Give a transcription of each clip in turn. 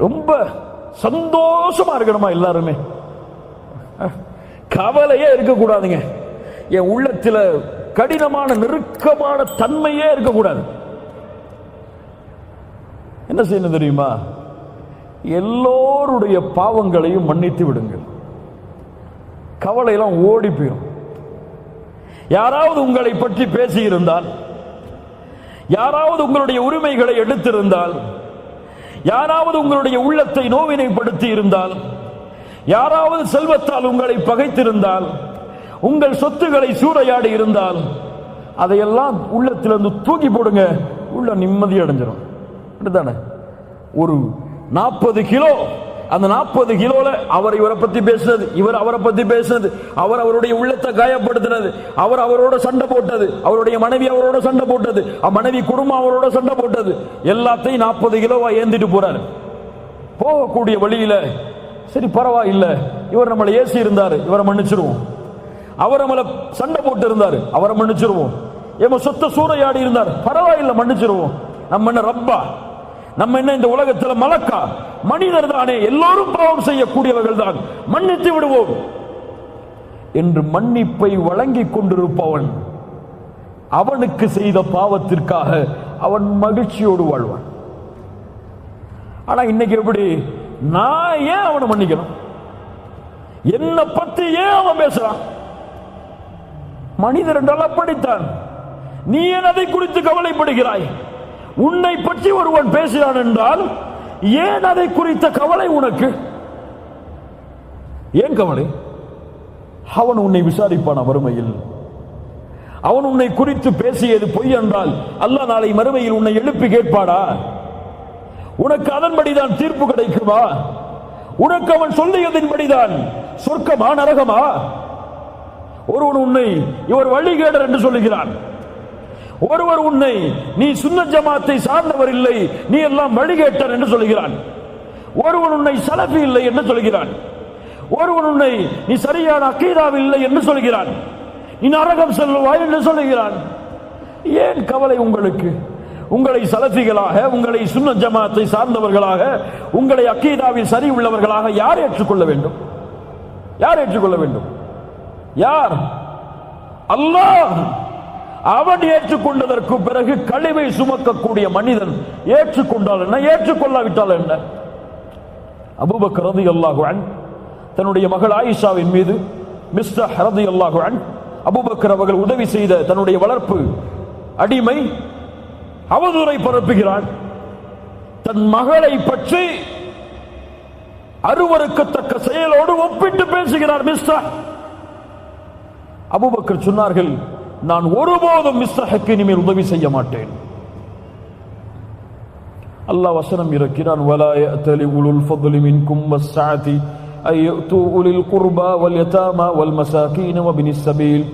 ரொம்ப சந்தோஷமா இருக்கணுமா எல்லாருமே? கவலையே இருக்கக்கூடாதுங்க. என் உள்ளத்தில் கடினமான நெருக்கமான தன்மையே இருக்கக்கூடாது. என்ன செய்யணும் தெரியுமா? எல்லோருடைய பாவங்களையும் மன்னித்து விடுங்கள். கவலையெல்லாம் ஓடி போயிடும். யாராவது உங்களை பற்றி பேசியிருந்தால், யாராவது உங்களுடைய உரிமைகளை எடுத்திருந்தால், யாராவது உங்களுடைய உள்ளத்தை நோவினைப்படுத்தி இருந்தால், யாராவது செல்வத்தால் உங்களை பகைத்திருந்தால், உங்கள் சொத்துக்களை சூறையாடி இருந்தால், அதையெல்லாம் உள்ளத்திலிருந்து தூக்கி போடுங்க. உள்ள நிம்மதி அடைஞ்சிடும். அப்படித்தானே? ஒரு 40 கிலோ, அந்த 40 கிலோல அவர் இவரை பத்தி பேசுனது, இவர் அவரை பத்தி பேசுனது, அவர் அவருடைய உள்ளத்தை காயப்படுத்தினது, அவர் அவரோட சண்டை போட்டது, அவருடைய மனைவி அவரோட சண்டை போட்டது, மனைவி குடும்பம் அவரோட சண்டை போட்டது, எல்லாத்தையும் 40 கிலோவா ஏந்திட்டு போறாரு. போகக்கூடிய வழியில சரி பரவாயில்லை, இவர் நம்மளை ஏசி இருந்தாரு, இவரை மன்னிச்சிருவோம். அவர் நம்மளை சண்டை போட்டு இருந்தாரு, அவரை மன்னிச்சிருவோம். எம்ம சொத்த சூறையாடி இருந்தார், பரவாயில்லை மன்னிச்சிருவோம். நம்ம என்ன ரப்பா? நம்ம என்ன இந்த உலகத்தில் மலக்கா? மனிதர் தானே, எல்லோரும் பாவம் செய்யக்கூடியவர்கள் தான், மன்னித்து விடுவோம் என்று மன்னிப்பை வழங்கி கொண்டிருப்பவன் அவனுக்கு செய்த பாவத்திற்காக அவன் மகிழ்ச்சியோடு வாழ்வான். ஆனா இன்னைக்கு எப்படி? நான் ஏன் அவனை மன்னிக்கணும்? என்ன பத்தி ஏன் அவன் பேசுறான்? மனிதர் என்றால் அப்படித்தான். நீ ஏன் அதை குறித்து கவலைப்படுகிறாய்? உன்னை பற்றி ஒருவன் பேசுகிறான் என்றால் ஏன் அதை குறித்த கவலை உனக்கு? ஏன் கவலை? அவன் உன்னை விசாரிப்பான் மறுமையில். அவன் உன்னை குறித்து பேசியது பொய் என்றால் அல்லாஹ் நாளை மறுமையில் உன்னை எழுப்பி கேட்பாடா? உனக்கு அதன்படிதான் தீர்ப்பு கிடைக்குமா? உனக்கு அவன் சொல்லியதின்படிதான் சொர்க்கமா நரகமா? ஒருவன் உன்னை இவர் வழிகேடர் என்று சொல்லுகிறான், ஒருவர் உன்னை நீ சுன்னத் ஜமாத்தை சார்ந்தவர் இல்லை, நீ எல்லாம் வழிகேட்டர் என்று சொல்கிறான். ஒருவன் உன்னை சலஃபி இல்லை என்று சொல்கிறான். ஒருவன் உன்னை நீ சரியான அக்கீதாவில் இல்லை என்று சொல்கிறான். நீ நரகம் செல்வாய் என்று சொல்கிறான். ஏன் கவலை உங்களுக்கு? உங்களை சலஃபிகளாக, உங்களை சுன்னத் ஜமாத்தை சார்ந்தவர்களாக, உங்களை அக்கீதாவில் சரி உள்ளவர்களாக யார் ஏற்றுக்கொள்ள வேண்டும்? யார் ஏற்றுக்கொள்ள வேண்டும்? யார்? அல்லாஹ். அவன் ஏற்றுக்கொண்டதற்கு பிறகு கழிவை சுமக்கக்கூடிய மனிதன் ஏற்றுக்கொண்டால் என்ன, ஏற்றுக்கொள்ளாவிட்டால் என்ன? அபூபக்கர் ரலியல்லாஹு அன்ஹு தன்னுடைய மகள் ஆயிஷாவின் மீது மிஸ்தஹ் ரலியல்லாஹு அன்ஹு, அபூபக்கர் அவர்கள் உதவி செய்த தன்னுடைய வளர்ப்பு அடிமை அவதூறை பரப்புகிறான். தன் மகளை பற்றி அருவருக்கத்தக்க செயலோடு ஒப்பிட்டு பேசுகிறார் மிஸ்தஹ். அபூபக்கர் சொன்னார்கள், நான் ஒருபோதும் மிஸ்தஹுக்கு இனிமேல் உதவி செய்ய மாட்டேன். அல்லாஹ் வசனம் இறக்கிறான், வலா யஅதலி உலுல் ஃபضل மின்கும் வஸ்ஸஅதி அய்து உலில் குர்பா வல் யதாமா வல் மசாகீன் வபினிஸ் சபீல்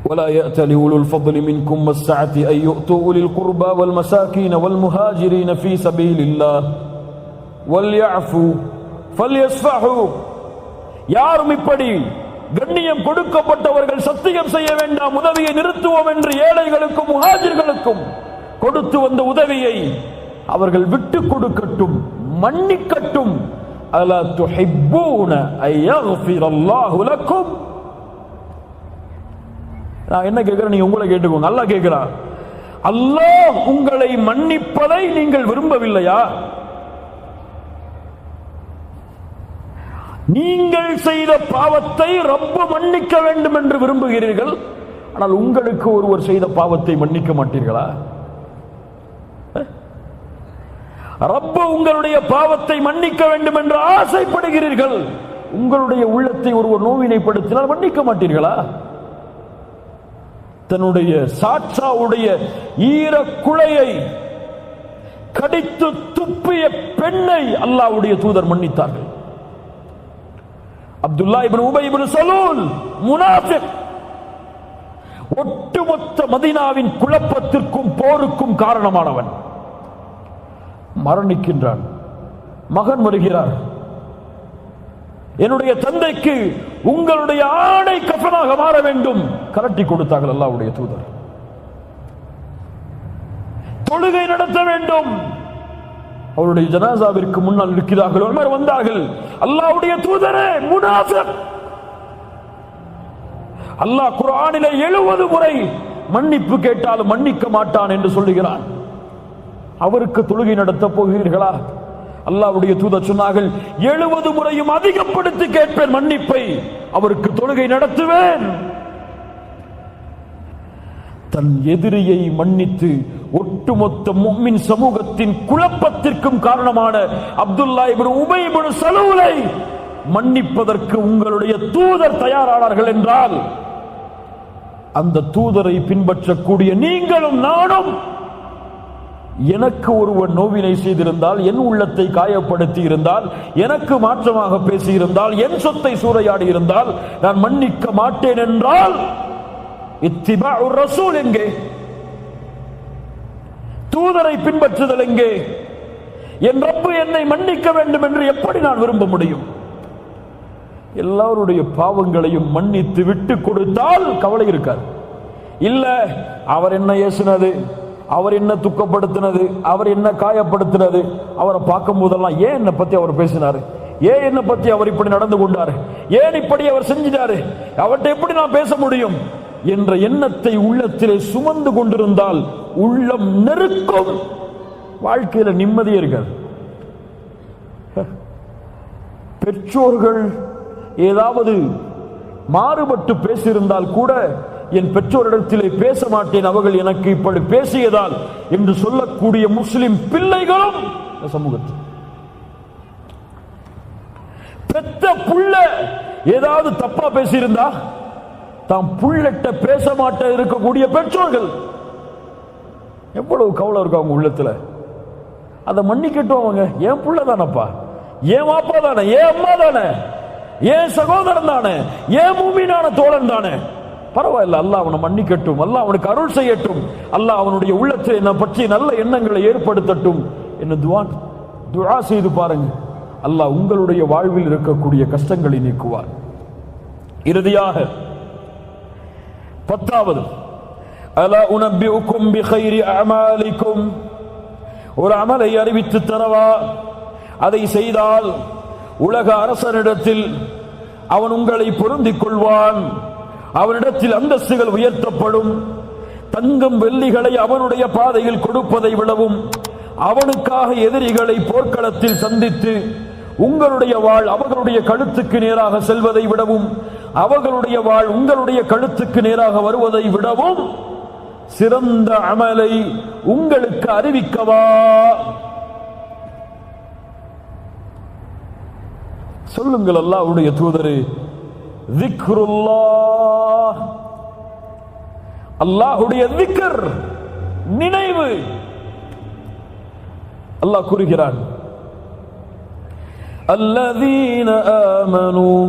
ولا يأتل أولو الفضل منكم والسعة أن يؤتوا أولي القربى والمساكين والمهاجرين في سبيل الله وليعفوا فليصفحوا. யாரும் இப்படி கண்ணியம் கொடுக்கப்பட்டவர்கள் சத்தியம் செய்ய வேண்டாம், உதவியை நிறுத்துவோம் என்று ஏழைகளுக்கும் முஹாஜிர்களுக்கும் கொடுத்து வந்த உதவியை அவர்கள் விட்டு கொடுக்கட்டும், மன்னிக்கட்டும். அலா துஹிப்பூன அய்யக்ஃபிரல்லாஹு லக்கும். நான் என்ன கேட்கிறேன், நீங்க உங்களை கேட்டுக்கோங்க. அல்லாஹ் கேட்கிறான், அல்லாஹ் உங்களை மன்னிப்பதை நீங்கள் விரும்பவில்லையா? நீங்கள் செய்த பாவத்தை ரப்பு மன்னிக்க வேண்டும் என்று விரும்புகிறீர்கள், ஆனால் உங்களுக்கு ஒருவர் செய்த பாவத்தை மன்னிக்க மாட்டீர்களா? ரப்பு உங்களுடைய பாவத்தை மன்னிக்க வேண்டும் என்று ஆசைப்படுகிறீர்கள், உங்களுடைய உள்ளத்தை ஒருவர் நோவினைப்படுத்தினால் மன்னிக்க மாட்டீர்களா? தன்னுடைய சாட்சாவுடைய ஈர குழையை கடித்து துப்பிய பெண்ணை அல்லாஹ்வுடைய தூதர் மன்னித்தார்கள். அப்துல்லா இப்னு உபை இப்னு சலூல் முனாஃபிக், ஒட்டுமொத்த மதீனாவின் குழப்பத்திற்கும் போருக்கும் காரணமானவன், மரணிக்கின்றான். மகன் வருகிறார், என்னுடைய தந்தைக்கு உங்களுடைய ஆடை கஃபனாக மாற வேண்டும். கரட்டி கொடுத்தார்கள் அல்லாஹ்வுடைய தூதர். தொழுகை நடத்த வேண்டும். அவருடைய ஜனாசாவிற்கு முன்னால் இருக்கிறார்கள். உமர் வந்தார்கள். அல்லாஹ்வுடைய தூதரே, முனாஃபிக். அல்லாஹ் குர்ஆனிலே 70 முறை மன்னிப்பு கேட்டாலும் மன்னிக்க மாட்டான் என்று சொல்லுகிறான். அவருக்கு தொழுகை நடத்த போகிறீர்களா? அல்லாஹ்வுடைய தூதர் சொன்னார்கள், 70 முறையும் அதிகப்படுத்தி கேட்பேன் மன்னிப்பை, அவருக்கு தொழுகை நடத்துவேன். தன் எதிரியை மன்னித்து ஒட்டுமொத்த முஃமின் சமூகத்தின் குழப்பத்திற்கும் காரணமான அப்துல்லா இப்னு உபை இப்னு சலூலை மன்னிப்பதற்கு உங்களுடைய தூதர் தயாரானார்கள் என்றால், அந்த தூதரை பின்பற்றக்கூடிய நீங்களும் நானும், எனக்கு ஒருவன் நோவினை செய்திருந்தால், என் உள்ளத்தை காயப்படுத்தி இருந்தால், எனக்கு மாற்றமாக பேசியிருந்தால், என் சொத்தை சூறையாடி இருந்தால் நான் மன்னிக்க மாட்டேன் என்றால் இத்திபாஉர் ரசூல் எங்கே? தூதரை பின்பற்றுதல் எங்கே? என் ரப்பு என்னை மன்னிக்க வேண்டும் என்று எப்படி நான் விரும்ப முடியும்? எல்லாருடைய பாவங்களையும் மன்னித்து விட்டு கொடுத்தால் கவலை இருக்காது. இல்ல, அவர் என்ன ஏசினது, அவர் என்ன துக்கப்படுத்தினது, அவர் என்ன காயப்படுத்தினது, அவரை பார்க்கும் போதெல்லாம் ஏன் என்னை பத்தி அவர் பேசினாரு, ஏன் என்னை பத்தி அவர் இப்படி நடந்து கொண்டாரு, ஏன் இப்படி அவர் செஞ்சிட்டாரு, அவர்கிட்ட எப்படி நான் பேச முடியும் என்ற எண்ணத்தை உள்ளத்திலே சுமந்து கொண்டிருந்தால் உள்ளம் நெருக்கம், வாழ்க்கையில நிம்மதியே இருக்காது. பெற்றோர்கள் ஏதாவது மாறுபட்டு பேசியிருந்தால் கூட, என் பெற்றோரிடத்திலே பேச மாட்டேன், அவர்கள் எனக்கு இப்படி பேசியதால் என்று சொல்லக்கூடிய முஸ்லிம் பிள்ளைகளும் சமூகத்தில். பெத்த புள்ள ஏதாவது தப்பா பேசியிருந்தா தாம் புள்ளட்ட பேச மாட்ட இருக்கக்கூடிய பெற்றோர்கள் எவ்வளவு கவலை இருக்கும் அவங்க உள்ளத்துல. அதை மன்னிக்கட்டும், அவங்க என் புள்ள தானப்பா, ஏன் வாப்பா தானே, ஏன் அம்மா தானே, ஏன் சகோதரன் தானே, ஏன் மூமினான தோழன் தானே, பரவாயில்ல, அல்லாஹ் அவனை மன்னிக்கட்டும், அல்லாஹ் அவனுக்கு அருள் செய்யட்டும், அல்லாஹ் அவனுடைய உள்ளத்தில் என்னை பற்றி நல்ல எண்ணங்களை ஏற்படுத்தட்டும் என்று துஆ செய்து பாருங்க. அல்லாஹ் உங்களுடைய வாழ்வில் இருக்கக்கூடிய கஷ்டங்களை நீக்குவார். இறுதியாக 10வது, அலா உனப்பிஉக்கும் பிகைரி அமாலிக்கும், ஒரு அமலை அறிவித்து தரவா, அதை செய்தால் உலக அரசனிடத்தில் அவன் உங்களை பொருந்திக் கொள்வான், அவனிடத்தில் அந்தஸ்துகள் உயர்த்தப்படும், தங்கம் வெள்ளிகளை அவனுடைய பாதையில் கொடுப்பதை விடவும், அவனுக்காக எதிரிகளை போர்க்களத்தில் சந்தித்து உங்களுடைய வாழ் அவர்களுடைய கழுத்துக்கு நேராக செல்வதை விடவும், அவர்களுடைய வாழ் உங்களுடைய கழுத்துக்கு நேராக வருவதை விடவும் சிறந்த அமலை உங்களுக்கு அறிவிக்கவா? சொல்லுங்கள் அல்லாஹ்வுடைய தூதரே, திக்ருல்லாஹ், அல்லாஹ்வுடைய திக்ர், நினைவு. அல்லாஹ் கூறுகிறான், الذين آمنوا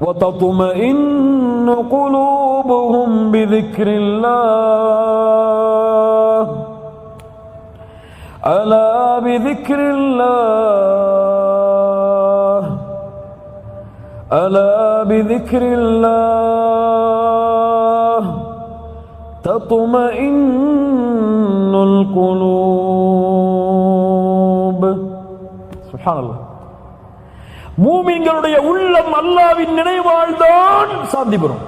وتطمئن قلوبهم بذكر الله ألا بذكر الله ألا بذكر الله تطمئن القلوب. சுப்ஹானல்லாஹ். மூமின்களுடைய உள்ளம் அல்லாஹ்வின் நினைவால் தான் சாந்தி பெறும்.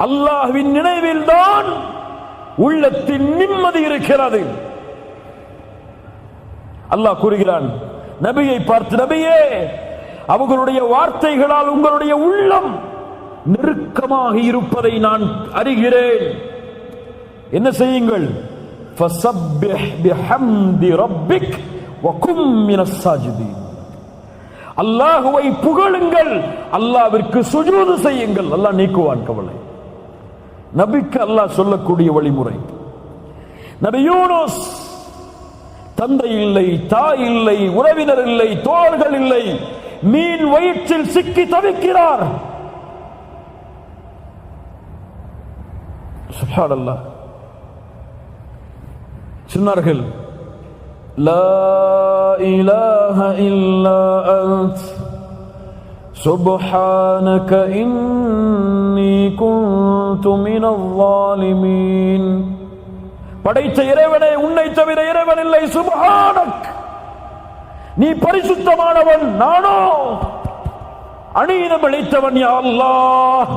அல்லாஹ்வின் நினைவில் தான் உள்ளத்தின் நிம்மதி இருக்கிறது. அல்லாஹ் கூறுகிறான் நபியை பார்த்து, நபியே, அவர்களுடைய வார்த்தைகளால் உங்களுடைய உள்ளம் நெருக்கமாக இருப்பதை நான் அறிகிறேன். என்ன செய்யுங்கள்? ஃபஸப்பிஹ் பிஹம்தி ரப்பிக் வகும் மினஸ் சாஜிதீன். அல்லாஹ்வை புகழுங்கள், அல்லாஹ்விற்கு சுஜூது செய்யுங்கள், அல்லாஹ் நீக்குவான் கவலை. நபிக்கு அல்லாஹ் சொல்லக்கூடிய வழிமுறை. நபி யூனுஸ், தந்தை இல்லை, தாய் இல்லை, உறவினர் இல்லை, தோழர்கள் இல்லை, மீன் வயிற்றில் சிக்கி தவிக்கிறார். சுப்ஹானல்லாஹ். சொன்னார்கள், லா இலாஹ இல்லா அன்த் சுப்ஹானக இன்னி குன்து மினல் ஸாலிமீன். படைத்த இறைவனே, உன்னை தவிர இறைவன் இல்லை, சுப்ஹானக், நீ பரிசுத்தமானவன், நானோ அநீதம் அளித்தவன். யா அல்லாஹ்,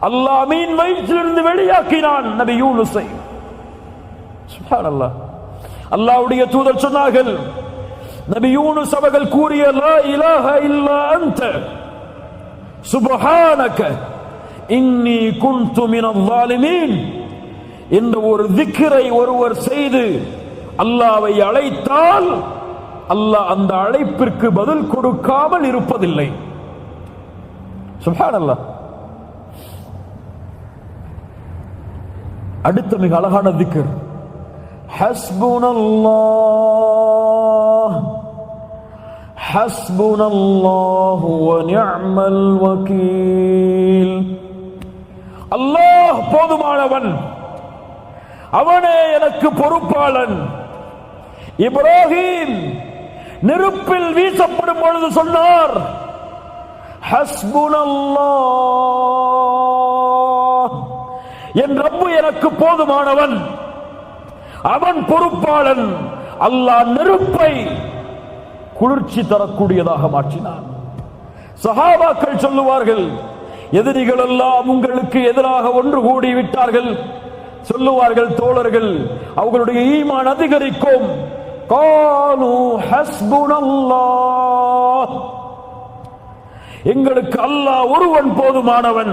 அல்லாஹ் மீன் வயிற்றிலிருந்து வெளியாக்கினான் நபி யூனுஸை. சுப்ஹானல்லாஹ். அல்லாஹ்வுடைய தூதர் சொன்னார்கள், நபி யூனுஸ் அவர்கள் கூறிய லா இலாஹ இல்லா அன்த சுப்ஹானக இன்னி குன்து மினல் ஸாலிமீன் என்ற ஒரு திக்ரை ஒருவர் செய்து அல்லாஹ்வை அழைத்தால் அல்லாஹ் அந்த அழைப்பிற்கு பதில் கொடுக்காமல் இருப்பதில்லை. சுப்ஹானல்லாஹ். அடுத்த மிக அழகான திக்ர், ஹஸ்புனல்லாஹ் ஹஸ்புனல்லாஹு வ நிஅமல் வகீல். அல்லாஹ் போதுமானவன், அவனே எனக்கு பொறுப்பாளன். இப்ராஹிம் நெருப்பில் வீசப்படும் பொழுது சொன்னார், ஹஸ்புனல்லாஹ், என் ரப்பு எனக்கு போதுமானவன், அவன் பொறுப்பாளன். அல்லாஹ் நெருப்பை குளிர்ச்சி தரக்கூடியதாக மாற்றினான். சஹாபாக்கள் சொல்லுவார்கள், எதிரிகள் எல்லாம் உங்களுக்கு எதிராக ஒன்று கூடி விட்டார்கள். சொல்லுவார்கள் தோழர்கள், அவர்களுடைய ஈமான் அதிகரிக்கும். காலு ஹஸ்புனல்லாஹ், எங்களுக்கு அல்லாஹ் ஒருவன் போதுமானவன்.